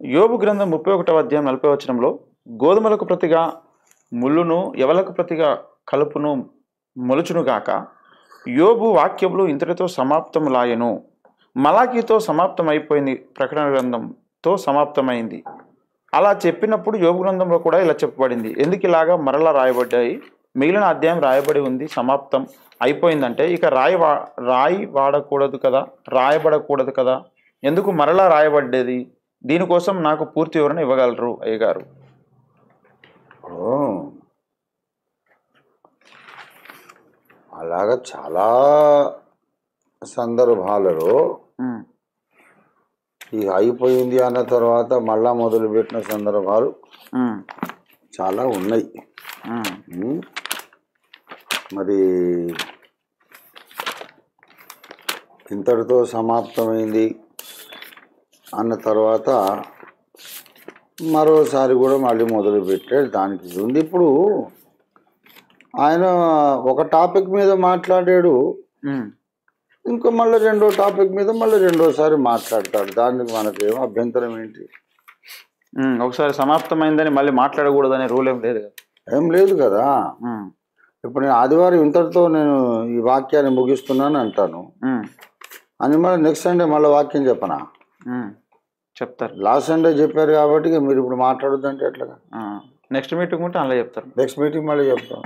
యోబు గ్రంథం 31వ అధ్యాయం 40వ వచనంలో గోధుమలకు ప్రతిగా ముళ్ళును ఎవలకు ప్రతిగా కలుపును మొలుచునుగాక యోబు వాక్యములు ఇంతటితో సమాప్తములాయెను. మలాకీతో సమాప్తమైపోయింది, ప్రకటన గ్రంథంతో సమాప్తమైంది. అలా చెప్పినప్పుడు యోబు గ్రంథంలో కూడా ఇలా చెప్పబడింది. ఎందుకు ఇలాగా మరలా రాయబడ్డాయి? మిగిలిన అధ్యాయం రాయబడి ఉంది, సమాప్తం అయిపోయిందంటే ఇక రాయబడకూడదు కదా, ఎందుకు మరలా రాయబడ్డది? దీనికోసం నాకు పూర్తి వివరణ ఇవ్వగలరు అయ్యగారు? అలాగా చాలా సందర్భాలలో ఈ అయిపోయింది అన్న తర్వాత మళ్ళా మొదలుపెట్టిన సందర్భాలు చాలా ఉన్నాయి. మరి ఇంతటితో సమాప్తమైంది అన్న తర్వాత మరోసారి కూడా మళ్ళీ మొదలుపెట్టాడు. దానికి ఉంది. ఇప్పుడు ఆయన ఒక టాపిక్ మీద మాట్లాడాడు, ఇంకో మళ్ళీ రెండో టాపిక్ మీద మళ్ళీ రెండోసారి మాట్లాడతాడు. దానికి మనకేం అభ్యంతరం ఏంటి? ఒకసారి సమాప్తమైందని మళ్ళీ మాట్లాడకూడదనే రూల్ ఏం లేదు కదా? ఏం లేదు కదా. ఇప్పుడు నేను ఆదివారం ఇంతటితో నేను ఈ వాక్యాన్ని ముగిస్తున్నాను అంటాను అని మళ్ళీ నెక్స్ట్ సండే మళ్ళీ వాక్యం చెప్పనా? చెప్తారు. లాస్ట్ సండే చెప్పారు కాబట్టి మీరు ఇప్పుడు మాట్లాడొద్దంటే ఎట్లాగా? నెక్స్ట్ మీటింగ్ ఉంటే అలా చెప్తారు. నెక్స్ట్ మీటింగ్ మళ్ళీ చెప్తాను.